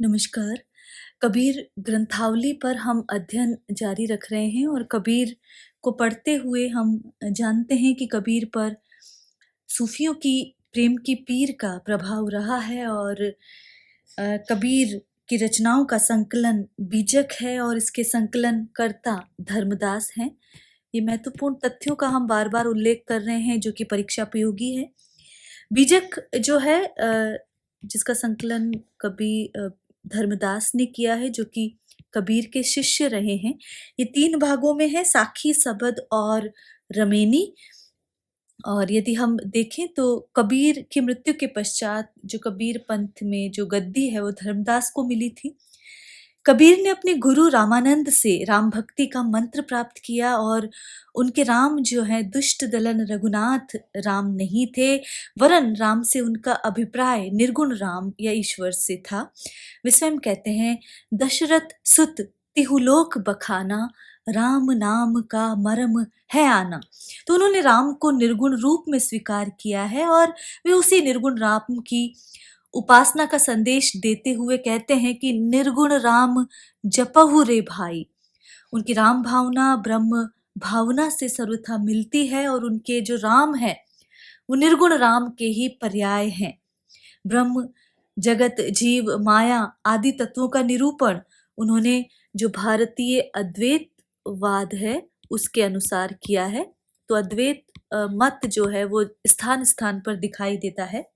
नमस्कार। कबीर ग्रंथावली पर हम अध्ययन जारी रख रहे हैं और कबीर को पढ़ते हुए हम जानते हैं कि कबीर पर सूफियों की प्रेम की पीर का प्रभाव रहा है और कबीर की रचनाओं का संकलन बीजक है और इसके संकलनकर्ता धर्मदास हैं। ये महत्वपूर्ण तथ्यों का हम बार-बार उल्लेख कर रहे हैं जो कि परीक्षा उपयोगी है। बीजक जो है जिसका संकलन धर्मदास ने किया है जो कि कबीर के शिष्य रहे हैं। ये 3 भागों में है, साखी, सबद और रमेनी। और यदि हम देखें तो कबीर की मृत्यु के पश्चात जो कबीर पंथ में जो गद्दी है वो धर्मदास को मिली थी। कबीर ने अपने गुरु रामानंद से राम भक्ति का मंत्र प्राप्त किया और उनके राम जो है दुष्ट दलन रघुनाथ राम नहीं थे, वरन राम से उनका अभिप्राय निर्गुण राम या ईश्वर से था। वे स्वयं कहते हैं, दशरथ सुत तिहुलोक बखाना, राम नाम का मर्म है आना। तो उन्होंने राम को निर्गुण रूप में स्वीकार किया है और वे उसी निर्गुण राम की उपासना का संदेश देते हुए कहते हैं कि निर्गुण राम जपहु रे भाई। उनकी राम भावना ब्रह्म भावना से सर्वथा मिलती है और उनके जो राम है वो निर्गुण राम के ही पर्याय हैं। ब्रह्म, जगत, जीव, माया आदि तत्वों का निरूपण उन्होंने जो भारतीय अद्वैतवाद है उसके अनुसार किया है। तो अद्वैत मत जो है वो स्थान स्थान पर दिखाई देता है।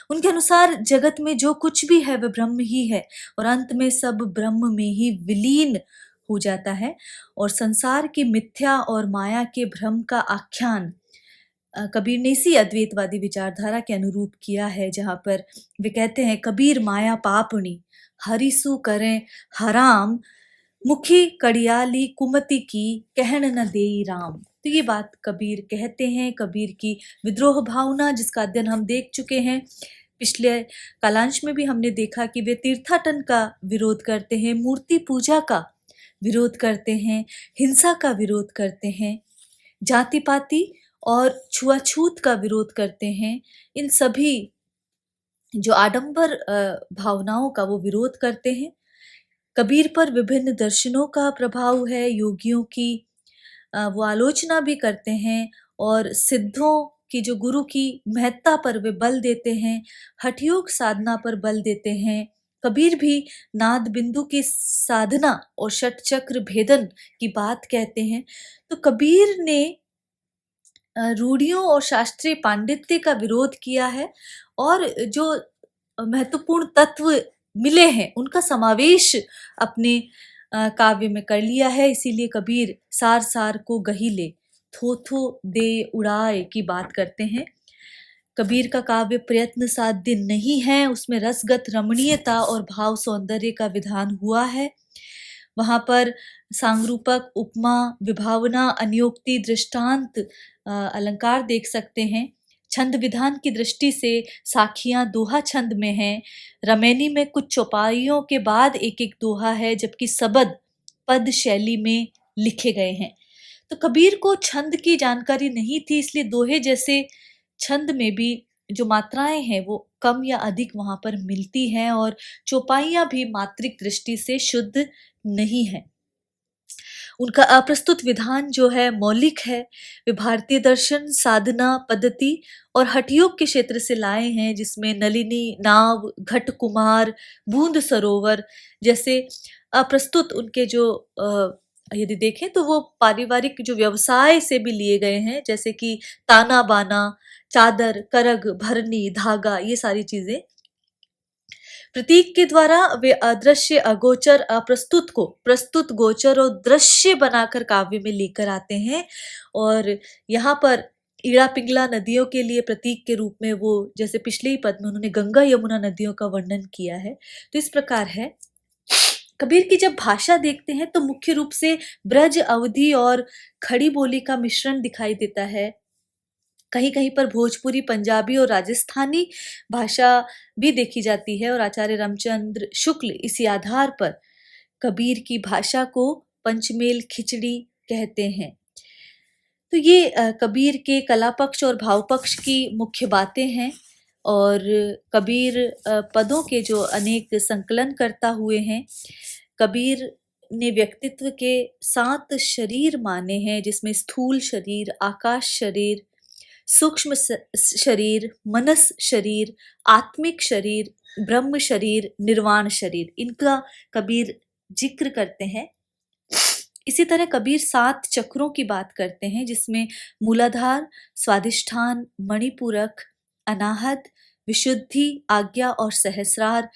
उनके अनुसार जगत में जो कुछ भी है वह ब्रह्म ही है और अंत में सब ब्रह्म में ही विलीन हो जाता है। और संसार की मिथ्या और माया के भ्रम का आख्यान कबीर ने इसी अद्वैतवादी विचारधारा के अनुरूप किया है, जहाँ पर वे कहते हैं, कबीर माया पापणी हरिसु करें हराम, मुखी कड़ियाली कुमति की कहन न देई राम। तो ये बात कबीर कहते हैं। कबीर की विद्रोह भावना जिसका अध्ययन हम देख चुके हैं, पिछले कालांश में भी हमने देखा कि वे तीर्थाटन का विरोध करते हैं, मूर्ति पूजा का विरोध करते हैं, हिंसा का विरोध करते हैं, जाति पाति और छुआछूत का विरोध करते हैं। इन सभी जो आडंबर भावनाओं का वो विरोध करते हैं। कबीर पर विभिन्न दर्शनों का प्रभाव है, योगियों की वो आलोचना भी करते हैं और सिद्धों की जो गुरु की महत्ता पर वे बल देते हैं, हठयोग साधना पर बल देते हैं। कबीर भी नाद बिंदु की साधना और षट चक्र भेदन की बात कहते हैं। तो कबीर ने रूढ़ियों और शास्त्रीय पांडित्य का विरोध किया है और जो महत्वपूर्ण तत्व मिले हैं उनका समावेश अपने काव्य में कर लिया है। इसीलिए कबीर सार सार को गहिले थो थो दे उड़ाए की बात करते हैं। कबीर का काव्य प्रयत्न साध्य नहीं है, उसमें रसगत रमणीयता और भाव सौंदर्य का विधान हुआ है। वहां पर सांगरूपक, उपमा, विभावना, अन्योक्ति, दृष्टांत, अलंकार देख सकते हैं। छंद विधान की दृष्टि से साखियां दोहा छंद में हैं। रमैनी में कुछ चौपाइयों के बाद एक एक दोहा है, जबकि सबद पद शैली में लिखे गए हैं। तो कबीर को छंद की जानकारी नहीं थी, इसलिए दोहे जैसे छंद में भी जो मात्राएं हैं वो कम या अधिक वहां पर मिलती हैं और चौपाइयां भी मात्रिक दृष्टि से शुद्ध नहीं है। उनका अप्रस्तुत विधान जो है मौलिक है। वे भारतीय दर्शन, साधना पद्धति और हठयोग के क्षेत्र से लाए हैं, जिसमें नलिनी, नाव, घट कुमार, बूंद सरोवर जैसे अप्रस्तुत उनके जो यदि देखें तो वो पारिवारिक जो व्यवसाय से भी लिए गए हैं, जैसे कि ताना बाना, चादर, करग, भरनी, धागा, ये सारी चीजें। प्रतीक के द्वारा वे अदृश्य, अगोचर, अप्रस्तुत को प्रस्तुत, गोचर और दृश्य बनाकर काव्य में लेकर आते हैं। और यहाँ पर ईड़ा पिंगला नदियों के लिए प्रतीक के रूप में वो, जैसे पिछले ही पद में उन्होंने गंगा यमुना नदियों का वर्णन किया है। तो इस प्रकार है। कबीर की जब भाषा देखते हैं तो मुख्य रूप से ब्रज, अवधी और खड़ी बोली का मिश्रण दिखाई देता है। कहीं कहीं पर भोजपुरी, पंजाबी और राजस्थानी भाषा भी देखी जाती है और आचार्य रामचंद्र शुक्ल इसी आधार पर कबीर की भाषा को पंचमेल खिचड़ी कहते हैं। तो ये कबीर के कला पक्ष और भाव पक्ष की मुख्य बातें हैं। और कबीर पदों के जो अनेक संकलन करता हुए हैं। कबीर ने व्यक्तित्व के 7 शरीर माने हैं, जिसमें स्थूल शरीर, आकाश शरीर, सूक्ष्म शरीर, मनस शरीर, आत्मिक शरीर, ब्रह्म शरीर, निर्वाण शरीर, इनका कबीर जिक्र करते हैं। इसी तरह कबीर 7 चक्रों की बात करते हैं, जिसमें मूलाधार, स्वादिष्ठान, मणिपूरक, अनाहत, विशुद्धि, आज्ञा और सहस्रार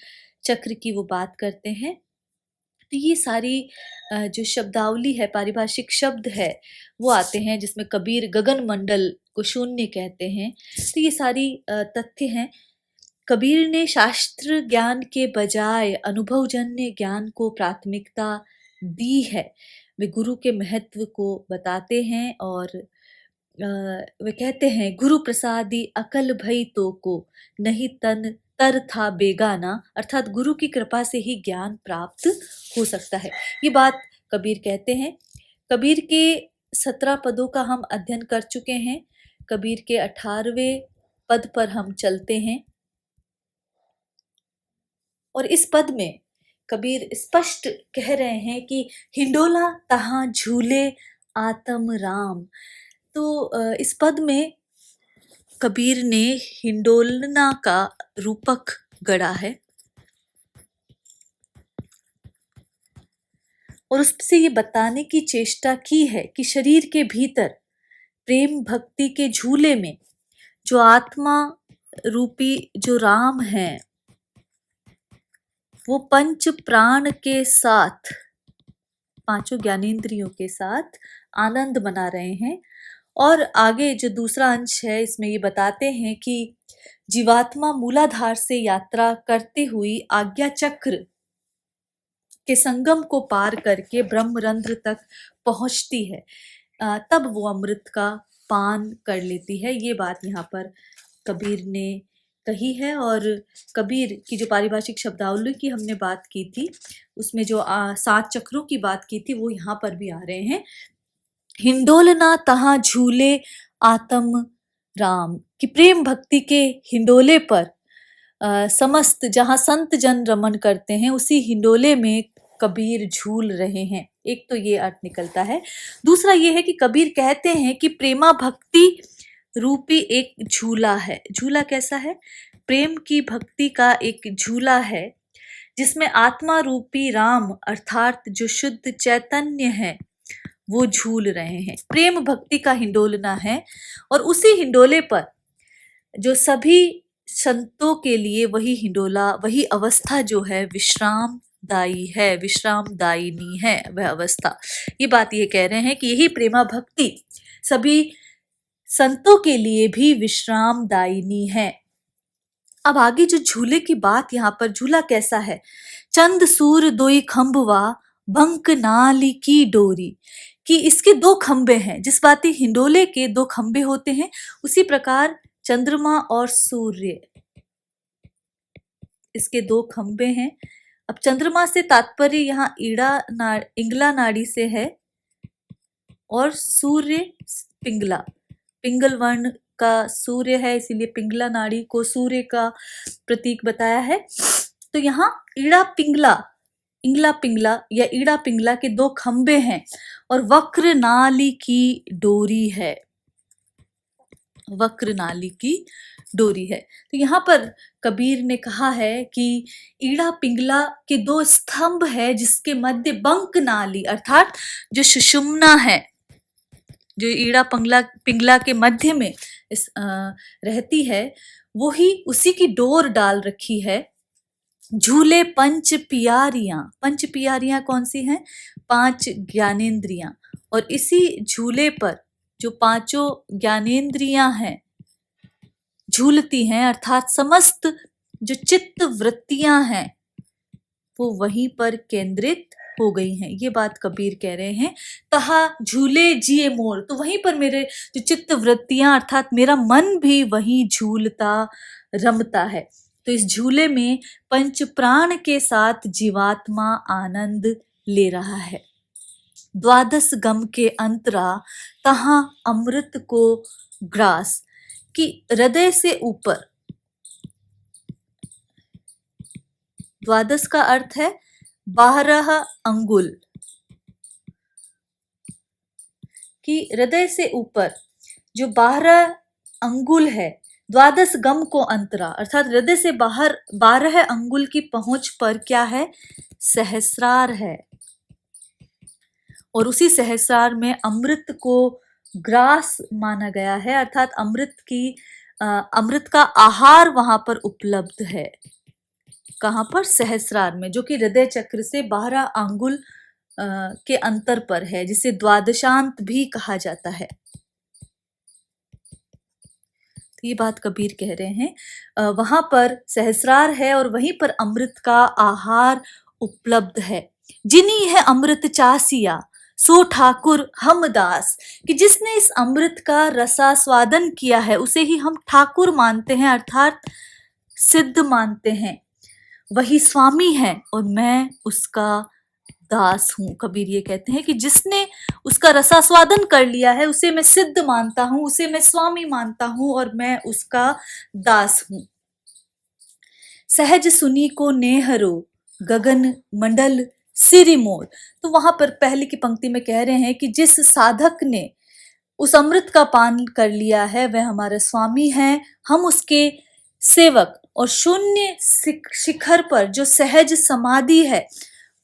चक्र की वो बात करते हैं। तो ये सारी जो शब्दावली है, पारिभाषिक शब्द है, वो आते हैं, जिसमें कबीर गगन मंडल को शून्य कहते हैं। तो ये सारी तथ्य हैं। कबीर ने शास्त्र ज्ञान के बजाय अनुभवजन्य ज्ञान को प्राथमिकता दी है। वे गुरु के महत्व को बताते हैं और वे कहते हैं, गुरु प्रसादी अकल भई तो को नहीं तन तर था बेगाना, अर्थात गुरु की कृपा से ही ज्ञान प्राप्त हो सकता है। ये बात कबीर कहते हैं। कबीर के 17 पदों का हम अध्ययन कर चुके हैं। कबीर के 18वें पद पर हम चलते हैं और इस पद में कबीर स्पष्ट कह रहे हैं कि हिंडोला तहां झूले आत्म राम। तो इस पद में कबीर ने हिंडोलना का रूपक गढ़ा है और उससे ये बताने की चेष्टा की है कि शरीर के भीतर प्रेम भक्ति के झूले में जो आत्मा रूपी जो राम है, वो पंच प्राण के साथ, 5 ज्ञानेंद्रियों के साथ आनंद मना रहे हैं। और आगे जो दूसरा अंश है, इसमें ये बताते हैं कि जीवात्मा मूलाधार से यात्रा करते हुई आज्ञा चक्र के संगम को पार करके ब्रह्मरंध्र तक पहुंचती है, तब वो अमृत का पान कर लेती है। ये बात यहाँ पर कबीर ने कही है। और कबीर की जो पारिभाषिक शब्दावली की हमने बात की थी, उसमें जो 7 चक्रों की बात की थी, वो यहाँ पर भी आ रहे हैं। हिंडोलना तहां झूले आत्म राम, कि प्रेम भक्ति के हिंडोले पर समस्त जहाँ संत जन रमन करते हैं, उसी हिंडोले में कबीर झूल रहे हैं। एक तो ये अर्थ निकलता है। दूसरा ये है कि कबीर कहते हैं कि प्रेमा भक्ति रूपी एक झूला है। झूला कैसा है? प्रेम की भक्ति का एक झूला है, जिसमें आत्मा रूपी राम अर्थात जो शुद्ध चैतन्य है, वो झूल रहे हैं। प्रेम भक्ति का हिंडोलना है और उसी हिंडोले पर जो सभी संतों के लिए वही हिंडोला, वही अवस्था जो है विश्राम दायी है, विश्राम दायिनी है वह अवस्था। ये बात ये कह रहे हैं कि यही प्रेमा भक्ति सभी संतों के लिए भी विश्राम दायिनी है। अब आगे जो झूले की बात, यहाँ पर झूला कैसा है? चंद सूर दोई खंभवा बंक नाली की डोरी, कि इसके 2 खंबे हैं। जिस बाती हिंडोले के 2 खंबे होते हैं, उसी प्रकार चंद्रमा और सूर्य, इसके 2 खंबे हैं। अब चंद्रमा से तात्पर्य यहाँ इंगला नाड़ी से है और सूर्य पिंगला, पिंगल वर्ण का सूर्य है, इसीलिए पिंगला नाड़ी को सूर्य का प्रतीक बताया है। तो यहाँ इंगला पिंगला या ईड़ा पिंगला के 2 खंबे हैं और वक्र नाली की डोरी है, वक्र नाली की डोरी है। तो यहाँ पर कबीर ने कहा है कि ईड़ा पिंगला के 2 स्तंभ है, जिसके मध्य बंक नाली अर्थात जो सुषुम्ना है, जो ईड़ा पिंगला के मध्य में रहती है, वो ही उसी की डोर डाल रखी है। झूले पंच पियारियां कौन सी हैं? 5 ज्ञानेंद्रियां। और इसी झूले पर जो 5 ज्ञानेंद्रियां हैं झूलती हैं, अर्थात समस्त जो चित्त वृत्तियां हैं वो वहीं पर केंद्रित हो गई हैं। ये बात कबीर कह रहे हैं। तहा झूले जिए मोर, तो वहीं पर मेरे जो चित्त वृत्तियां अर्थात मेरा मन भी वहीं झूलता रमता है। तो इस झूले में पंच प्राण के साथ जीवात्मा आनंद ले रहा है। द्वादश गम के अंतरा तहां अमृत को ग्रास, कि हृदय से ऊपर द्वादश का अर्थ है 12 अंगुल, कि हृदय से ऊपर जो 12 अंगुल है, द्वादश गम को अंतरा, अर्थात हृदय से बाहर 12 अंगुल की पहुंच पर क्या है, सहस्रार है। और उसी सहस्रार में अमृत को ग्रास माना गया है, अर्थात अमृत का आहार वहां पर उपलब्ध है। कहां पर, सहस्रार में, जो कि हृदय चक्र से 12 अंगुल के अंतर पर है, जिसे द्वादशांत भी कहा जाता है। तो ये बात कबीर कह रहे हैं, वहां पर सहस्रार है और वहीं पर अमृत का आहार उपलब्ध है। जिनी है अमृत चासिया सो ठाकुर हम दास, कि जिसने इस अमृत का रसास्वादन किया है उसे ही हम ठाकुर मानते हैं, अर्थात सिद्ध मानते हैं। वही स्वामी है और मैं उसका दास हूं। कबीर ये कहते हैं कि जिसने उसका रसास्वादन कर लिया है उसे मैं सिद्ध मानता हूं, उसे मैं स्वामी मानता हूं और मैं उसका दास हूं। सहज सुनी को नेहरो गगन मंडल सिरिमोर, तो वहां पर पहले की पंक्ति में कह रहे हैं कि जिस साधक ने उस अमृत का पान कर लिया है वह हमारा स्वामी है, हम उसके सेवक। और शून्य शिखर पर जो सहज समाधि है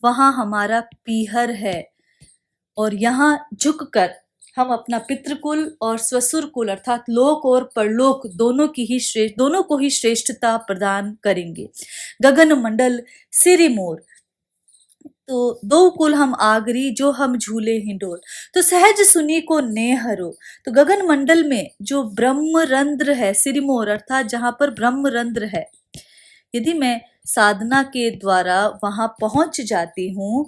वहां हमारा पीहर है, और यहाँ झुककर हम अपना पितृकुल और स्वसुर कुल अर्थात लोक और परलोक दोनों को ही श्रेष्ठता प्रदान करेंगे। गगन मंडल सिरिमोर, तो दो कुल हम आगरी जो हम झूले हिंडोल। तो सहज सुनी को नेहरो, तो गगन मंडल में जो ब्रह्मरंध्र है, सिरिमोर अर्थात जहां पर ब्रह्मरंध्र है, यदि मैं साधना के द्वारा वहां पहुंच जाती हूँ,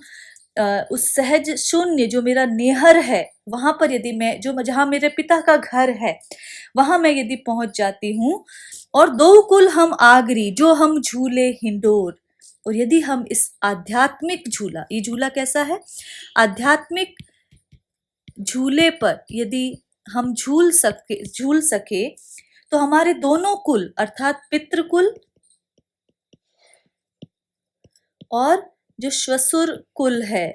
उस सहज शून्य जो मेरा नेहर है वहां पर यदि मैं जहां मेरे पिता का घर है वहां मैं यदि पहुंच जाती हूँ, और दो कुल हम आगरी जो हम झूले हिंडोर, और यदि हम इस आध्यात्मिक झूला, ये झूला कैसा है, आध्यात्मिक झूले पर यदि हम झूल सके तो हमारे दोनों कुल अर्थात पितृकुल और जो श्वसुर कुल है,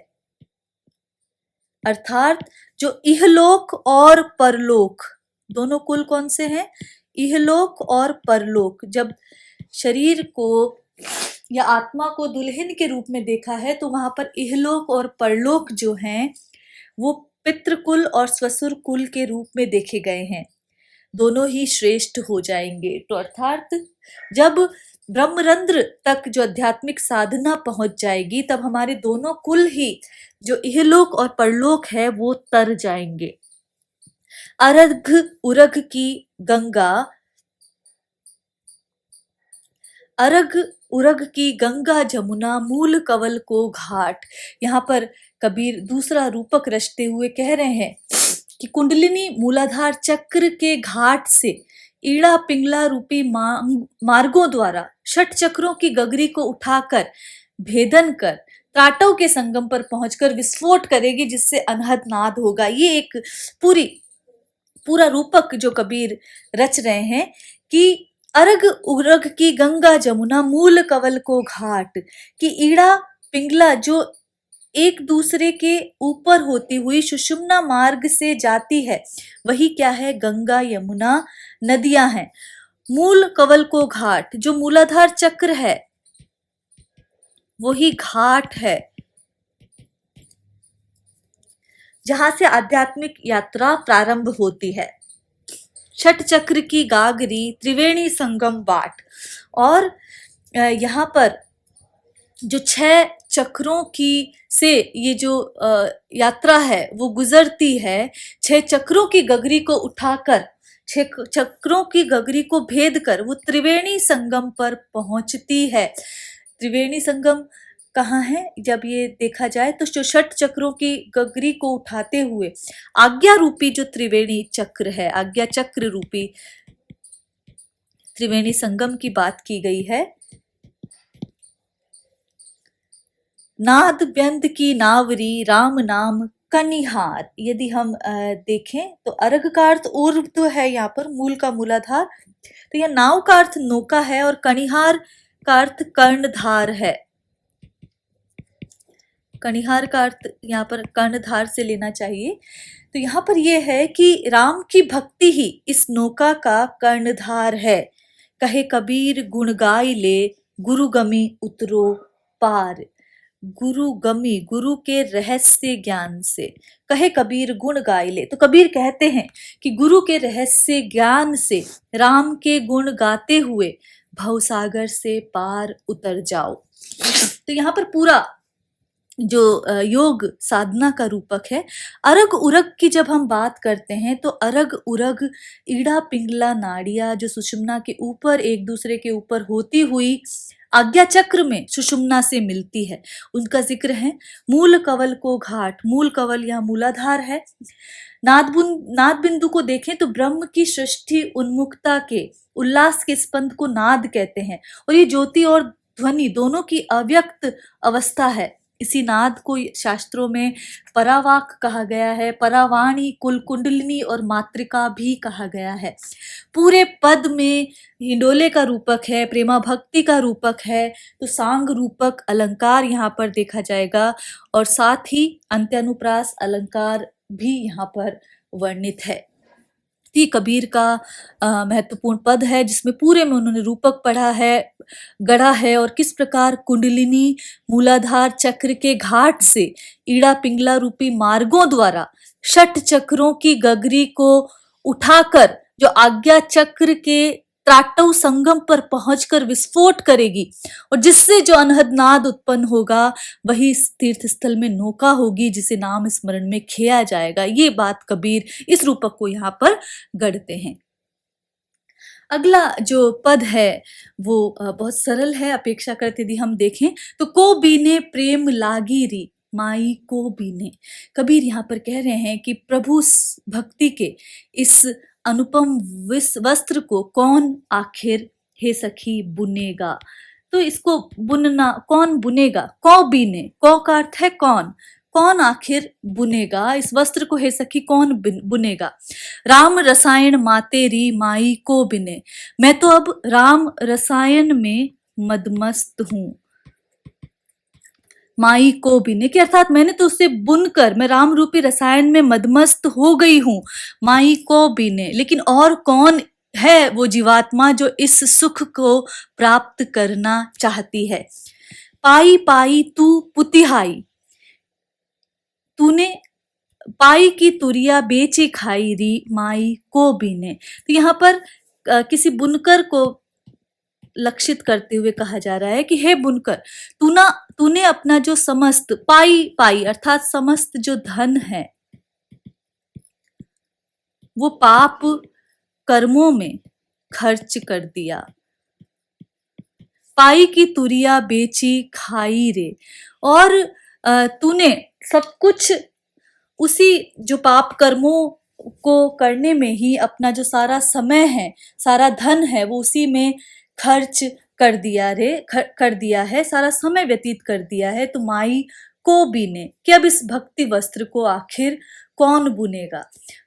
अर्थात जो इहलोक और परलोक, दोनों कुल कौन से हैं, इहलोक और परलोक। जब शरीर को या आत्मा को दुल्हन के रूप में देखा है तो वहां पर इहलोक और परलोक जो हैं वो पितृकुल और स्वसुर कुल के रूप में देखे गए हैं, दोनों ही श्रेष्ठ हो जाएंगे। तो अर्थात जब ब्रह्मरंध्र तक जो आध्यात्मिक साधना पहुंच जाएगी तब हमारे दोनों कुल ही जो इहलोक और परलोक है वो तर जाएंगे। अरघ उरघ की गंगा, अरघ उरघ की गंगा जमुना मूल कवल को घाट, यहाँ पर कबीर दूसरा रूपक रचते हुए कह रहे हैं कि कुंडलिनी मूलाधार चक्र के घाट से ईड़ा पिंगला रूपी मार्गों द्वारा षट चक्रों की गगरी को उठाकर भेदन कर त्राटव के संगम पर पहुंचकर विस्फोट करेगी, जिससे अनहद नाद होगा। ये एक पूरा रूपक जो कबीर रच रहे हैं कि अरग उरग की गंगा जमुना मूल कवल को घाट, कि ईड़ा पिंगला जो एक दूसरे के ऊपर होती हुई सुषुम्ना मार्ग से जाती है वही क्या है, गंगा यमुना नदियां हैं। मूल कवल को घाट, जो मूलाधार चक्र है वही घाट है जहां से आध्यात्मिक यात्रा प्रारंभ होती है। छठ चक्र की गागरी त्रिवेणी संगम बाट, और यहाँ पर जो 6 चक्रों की से ये जो यात्रा है वो गुजरती है, 6 चक्रों की गगरी को उठाकर, 6 चक्रों की गगरी को भेद कर वो त्रिवेणी संगम पर पहुंचती है। त्रिवेणी संगम कहाँ है, जब ये देखा जाए तो जो 6 चक्रों की गगरी को उठाते हुए आज्ञा रूपी जो त्रिवेणी चक्र है, आज्ञा चक्र रूपी त्रिवेणी संगम की बात की गई है। नाद व्यंद की नावरी राम नाम कनिहार, यदि हम देखें तो अर्घ का अर्थ ऊर्ध्व है, यहाँ पर मूल का मूलाधार, तो यह नाव का अर्थ नौका है और कनिहार का अर्थ कर्णधार है। कणिहार का अर्थ यहाँ पर कर्णधार से लेना चाहिए। तो यहाँ पर यह है कि राम की भक्ति ही इस नौका का कर्णधार है। कहे कबीर गुण गाई ले, गुरु गमी उतरो पार। गुरु गमी, गुरु के रहस्य ज्ञान से, कहे कबीर गुण गाई ले। तो कबीर कहते हैं कि गुरु के रहस्य ज्ञान से राम के गुण गाते हुए भवसागर से पार उतर जाओ। तो यहाँ पर पूरा जो योग साधना का रूपक है। अरग उरग की जब हम बात करते हैं तो अरग उरग, ईड़ा पिंगला नाड़ियां जो सुषुम्ना के ऊपर एक दूसरे के ऊपर होती हुई आज्ञा चक्र में सुषुम्ना से मिलती है, उनका जिक्र है। मूल कवल को घाट, मूल कवल यहाँ मूलाधार है। नाद बिंदु को देखें तो ब्रह्म की सृष्टि उन्मुखता के उल्लास के स्पंद को नाद कहते हैं, और ये ज्योति और ध्वनि दोनों की अव्यक्त अवस्था है। इसी नाद को शास्त्रों में परावाक कहा गया है, परावाणी, कुल कुंडलिनी और मातृका भी कहा गया है। पूरे पद में हिंडोले का रूपक है, प्रेमा भक्ति का रूपक है, तो सांग रूपक अलंकार यहाँ पर देखा जाएगा, और साथ ही अंत्यानुप्रास अलंकार भी यहाँ पर वर्णित है। ये कबीर का महत्वपूर्ण पद है जिसमें पूरे में उन्होंने रूपक गढ़ा है, और किस प्रकार कुंडलिनी मूलाधार चक्र के घाट से ईड़ा पिंगला रूपी मार्गों द्वारा षट चक्रों की गगरी को उठाकर जो आज्ञा चक्र के त्राटव संगम पर पहुंचकर विस्फोट करेगी, और जिससे जो अनहद नाद उत्पन्न होगा वही तीर्थ स्थल में नौका होगी जिसे नाम स्मरण में खेया जाएगा। ये बात कबीर इस रूपक को यहाँ पर गढ़ते हैं। अगला जो पद है वो बहुत सरल है अपेक्षाकृत। यदि हम देखें तो को बीने प्रेम लागी री, माई को बीने। कबीर यहाँ पर कह रहे हैं कि प्रभु भक्ति के इस अनुपम वस्त्र को कौन आखिर हे सखी बुनेगा। तो इसको बुनना कौन बुनेगा, कौ बीने, कौ का अर्थ है कौन, कौन आखिर बुनेगा इस वस्त्र को हे सखी कौन बुनेगा। राम रसायन माते री, माई को बिने। मैं तो अब राम रसायन में मदमस्त हूं, माई को बिने के अर्थात मैंने तो उसे बुनकर, मैं राम रूपी रसायन में मदमस्त हो गई हूं, माई को बिने। लेकिन और कौन है वो जीवात्मा जो इस सुख को प्राप्त करना चाहती है। पाई पाई तू पुतिहाई, तूने पाई की तुरिया बेची खाई री, माई को बिने। तो यहाँ पर किसी बुनकर को लक्षित करते हुए कहा जा रहा है कि हे बुनकर, तूने अपना जो समस्त पाई अर्थात समस्त जो धन है वो पाप कर्मों में खर्च कर दिया। पाई की तुरिया बेची खाई रे, और तूने सब कुछ उसी जो पाप कर्मों को करने में ही अपना जो सारा समय है, सारा धन है वो उसी में खर्च कर दिया है, सारा समय व्यतीत कर दिया है। तो माई को बीने कि अब इस भक्ति वस्त्र को आखिर कौन बुनेगा।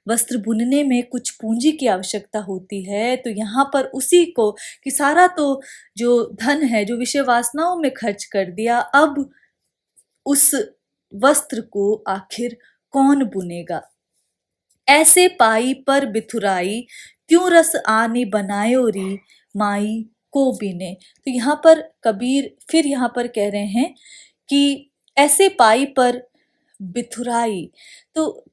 वस्त्र बुनने में कुछ पूंजी की आवश्यकता होती है, तो यहाँ पर उसी को कि सारा तो जो धन है जो विषय वासनाओं में खर्च कर दिया, अब उस वस्त्र को आखिर कौन बुनेगा। ऐसे पाई पर बिथुराई, त्यों रस आने बनायो री, माई को बिने। तो यहाँ पर कबीर फिर यहाँ पर कह रहे हैं कि ऐसे पाई पर बिथुराई, तो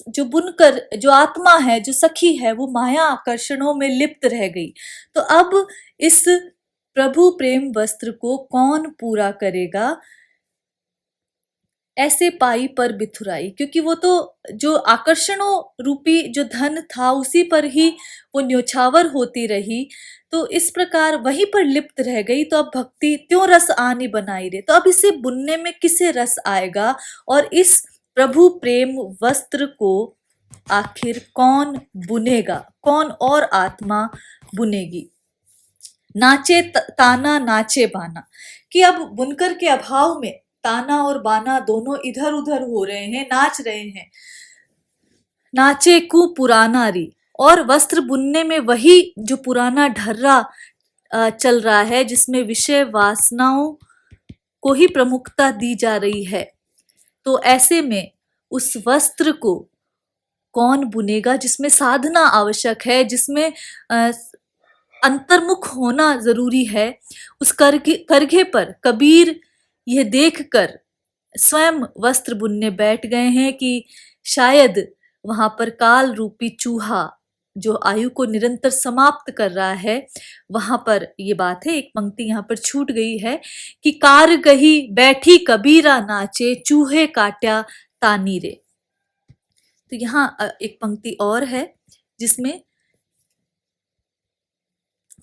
जो बुनकर जो आत्मा है, जो सखी है, वो माया आकर्षणों में लिप्त रह गई। तो अब इस प्रभु प्रेम वस्त्र को कौन पूरा करेगा। ऐसे पाई पर बिथुराई, क्योंकि वो तो जो आकर्षणों रूपी जो धन था उसी पर ही वो न्योछावर होती रही, तो इस प्रकार वहीं पर लिप्त रह गई। तो अब भक्ति त्यों रस आनी बनाई रे, तो अब इसे बुनने में किसे रस आएगा, और इस प्रभु प्रेम वस्त्र को आखिर कौन बुनेगा, कौन और आत्मा बुनेगी। नाचे ताना नाचे बाना, कि अब बुनकर के अभाव में ताना और बाना दोनों इधर उधर हो रहे हैं, नाच रहे हैं। नाचे कु पुराना री, और वस्त्र बुनने में वही जो पुराना ढर्रा चल रहा है जिसमें विषय वासनाओं को ही प्रमुखता दी जा रही है, तो ऐसे में उस वस्त्र को कौन बुनेगा जिसमें साधना आवश्यक है, जिसमें अंतर्मुख होना जरूरी है। उस करघे पर कबीर यह देखकर स्वयं वस्त्र बुनने बैठ गए हैं कि शायद वहां पर काल रूपी चूहा जो आयु को निरंतर समाप्त कर रहा है, वहां पर ये बात है। एक पंक्ति यहाँ पर छूट गई है कि कार गही बैठी कबीरा नाचे, चूहे काट्या तानी रे। तो यहाँ एक पंक्ति और है जिसमें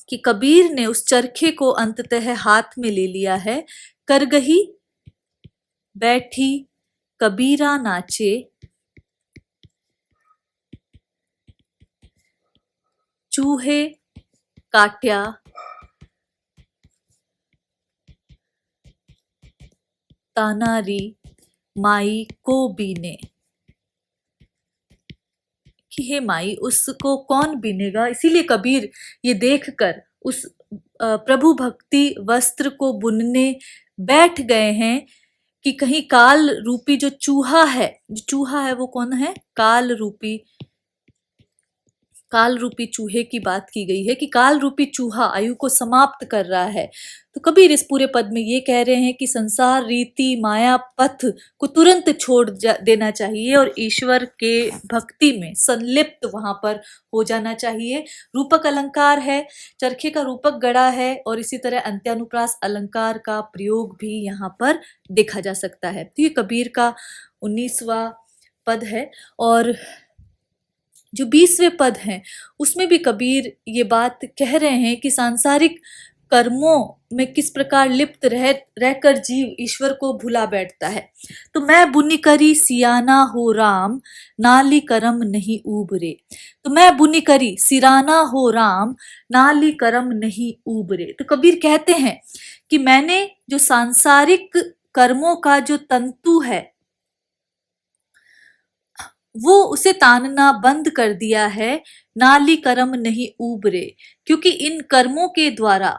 कि कबीर ने उस चरखे को अंततः हाथ में ले लिया है। करगही बैठी कबीरा नाचे, चूहे काट्या तानारी माई को बीने, कि हे माई उसको कौन बीनेगा। इसीलिए कबीर ये देखकर उस प्रभु भक्ति वस्त्र को बुनने बैठ गए हैं कि कहीं काल रूपी जो चूहा है वो कौन है, काल रूपी चूहे की बात की गई है कि काल रूपी चूहा आयु को समाप्त कर रहा है। तो कबीर इस पूरे पद में ये कह रहे हैं कि संसार रीति माया पथ को तुरंत छोड़ देना चाहिए और ईश्वर के भक्ति में संलिप्त वहां पर हो जाना चाहिए। रूपक अलंकार है, चरखे का रूपक गढ़ा है और इसी तरह अंत्यानुप्रास अलंकार का प्रयोग भी यहाँ पर देखा जा सकता है। तो ये कबीर का 19वां पद है। और जो 20वें पद हैं उसमें भी कबीर ये बात कह रहे हैं कि सांसारिक कर्मों में किस प्रकार लिप्त रहकर जीव ईश्वर को भुला बैठता है। तो मैं बुनी करी सियाना हो राम, नाली करम नहीं ऊबरे। तो मैं बुनी करी सिराना हो राम, नाली करम नहीं ऊबरे। तो कबीर कहते हैं कि मैंने जो सांसारिक कर्मों का जो तंतु है वो उसे तानना बंद कर दिया है, नाली कर्म नहीं ऊबरे। क्योंकि इन कर्मों के द्वारा,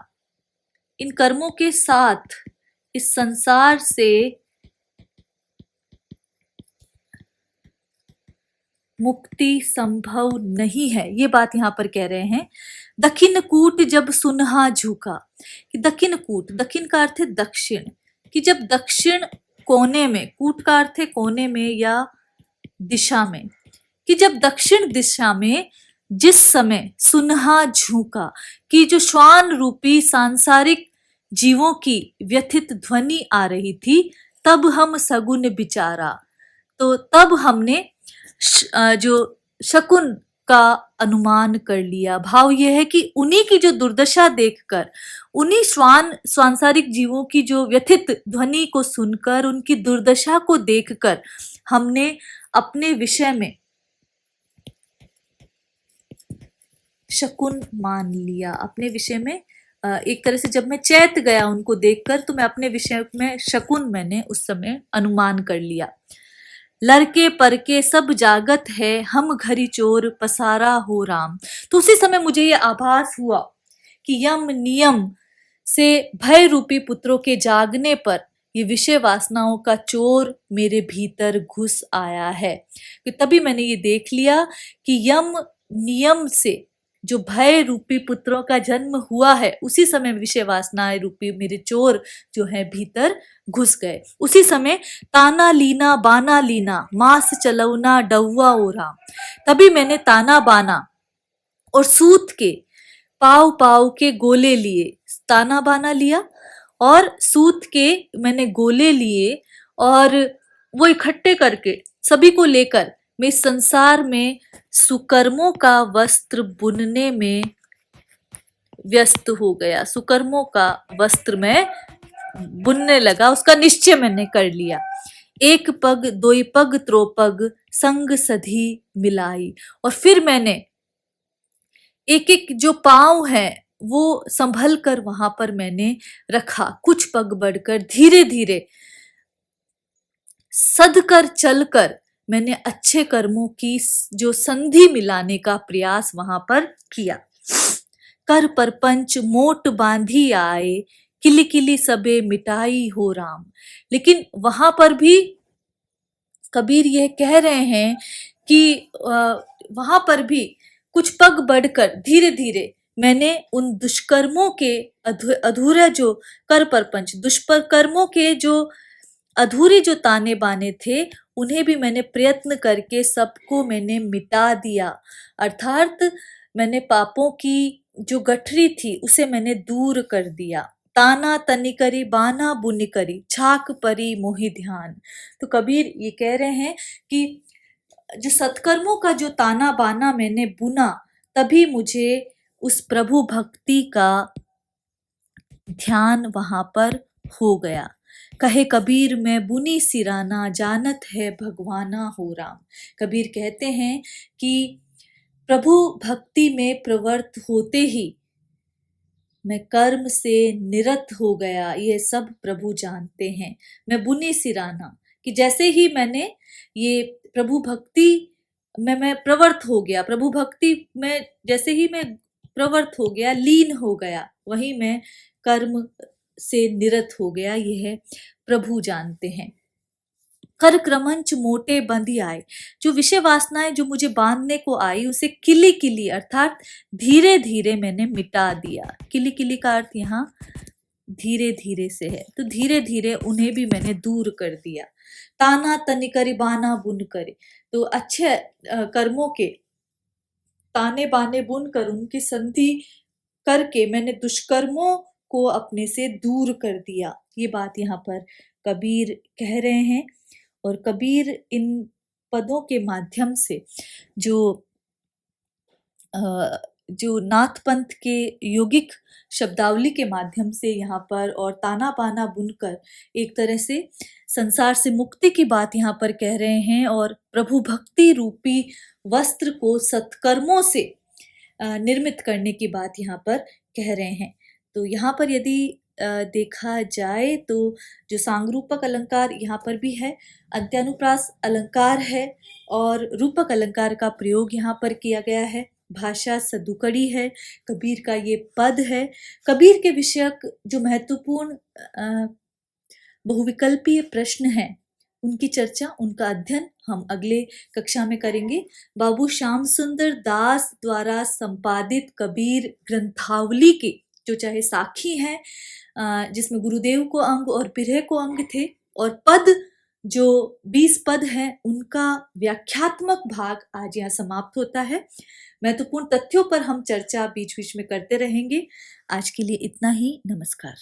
इन कर्मों के साथ इस संसार से मुक्ति संभव नहीं है, ये बात यहां पर कह रहे हैं। दक्षिण कूट जब सुनहा झुका, कि दक्षिण कूट, दक्षिण का अर्थ है दक्षिण, कि जब दक्षिण कोने में, कूट का अर्थ है कोने में या दिशा में, कि जब दक्षिण दिशा में जिस समय सुनहा झूका, कि जो श्वान रूपी सांसारिक जीवों की व्यथित ध्वनि आ रही थी, तब हम सगुन बिचारा। तो तब हमने जो शकुन का अनुमान कर लिया। भाव यह है कि उन्हीं की जो दुर्दशा देखकर, उन्हीं सांसारिक जीवों की जो व्यथित ध्वनि को सुनकर, उनकी दुर्दशा को देखकर हमने अपने विषय में शकुन मान लिया। अपने विषय में एक तरह से जब मैं चैत गया उनको देखकर, तो मैं अपने विषय में शकुन मैंने उस समय अनुमान कर लिया। लड़के परके सब जागत है, हम घरी चोर पसारा हो राम। तो उसी समय मुझे ये आभास हुआ कि यम नियम से भय रूपी पुत्रों के जागने पर ये विषय वासनाओं का चोर मेरे भीतर घुस आया है। कि तभी मैंने ये देख लिया कि यम नियम से जो भय रूपी पुत्रों का जन्म हुआ है, उसी समय विषय वासनाएं रूपी मेरे चोर जो है भीतर घुस गए। उसी समय ताना लीना बाना लीना, मास चलौना डौवा ओरा। तभी मैंने ताना बाना और सूत के पाव पाव के गोले लिए, ताना बाना लिया और सूत के मैंने गोले लिए और वो इकट्ठे करके सभी को लेकर मैं इस संसार में सुकर्मों का वस्त्र बुनने में व्यस्त हो गया। सुकर्मों का वस्त्र मैं बुनने लगा, उसका निश्चय मैंने कर लिया। एक पग दोई पग त्रोपग संग सधी मिलाई। और फिर मैंने एक एक जो पांव है वो संभल कर वहां पर मैंने रखा। कुछ पग बढ़कर धीरे धीरे सद कर चलकर मैंने अच्छे कर्मों की जो संधि मिलाने का प्रयास वहां पर किया। कर परपंच मोट बांधी आए, किली किली सबे मिटाई हो राम। लेकिन वहां पर भी कबीर यह कह रहे हैं कि वहां पर भी कुछ पग बढ़कर धीरे धीरे मैंने उन दुष्कर्मों के अधूरा जो कर परपंच दुष्कर्मों के जो अधूरे जो ताने बाने थे, उन्हें भी मैंने प्रयत्न करके सबको मैंने मिटा दिया। अर्थात मैंने पापों की जो गठरी थी उसे मैंने दूर कर दिया। ताना तनि करी बाना बुनि करी छाक परी मोहि ध्यान। तो कबीर ये कह रहे हैं कि जो सत्कर्मों का जो ताना बाना मैंने बुना, तभी मुझे उस प्रभु भक्ति का ध्यान वहां पर हो गया। कहे कबीर मैं बुनी सिराना जानत है भगवाना हो राम। कबीर कहते हैं कि प्रभु भक्ति में प्रवृत्त होते ही मैं कर्म से निरत हो गया, ये सब प्रभु जानते हैं। मैं बुनी सिराना कि जैसे ही मैंने ये प्रभु भक्ति में मैं प्रवृत्त हो गया, प्रभु भक्ति में जैसे ही मैं प्रवृत्त हो गया, लीन हो गया, वही मैं कर्म से निरत हो गया, यह प्रभु जानते हैं। कर क्रमंच मोटे बंधी आए, जो विषय वासनाएं जो मुझे बांधने को आई उसे किली किली अर्थात धीरे धीरे मैंने मिटा दिया। किली किली का अर्थ यहाँ धीरे धीरे से है, तो धीरे धीरे उन्हें भी मैंने दूर कर दिया। ताना तनि करि बाना बुन करे, तो अच्छे कर्मों के ताने बाने बुन कर उनकी संधि करके मैंने दुष्कर्मों को अपने से दूर कर दिया। ये बात यहाँ पर कबीर कह रहे हैं। और कबीर इन पदों के माध्यम से जो नाथ पंथ के योगिक शब्दावली के माध्यम से यहाँ पर और ताना बाना बुनकर एक तरह से संसार से मुक्ति की बात यहाँ पर कह रहे हैं और प्रभु भक्ति रूपी वस्त्र को सत्कर्मों से निर्मित करने की बात यहाँ पर कह रहे हैं। तो यहाँ पर यदि देखा जाए तो जो सांगरूपक अलंकार यहाँ पर भी है, अंत्यानुप्रास अलंकार है और रूपक अलंकार का प्रयोग यहाँ पर किया गया है। भाषा सदुकड़ी है, कबीर का ये पद है। कबीर के विषयक जो महत्वपूर्ण बहुविकल्पीय प्रश्न हैं, उनकी चर्चा, उनका अध्ययन हम अगले कक्षा में करेंगे। बाबू श्याम सुंदर दास द्वारा संपादित कबीर ग्रंथावली के जो चाहे साखी हैं, जिसमें गुरुदेव को अंग और बिरह को अंग थे, और पद जो 20 पद हैं उनका व्याख्यात्मक भाग आज यहाँ समाप्त होता है। महत्वपूर्ण तथ्यों पर हम चर्चा बीच बीच में करते रहेंगे। आज के लिए इतना ही। नमस्कार।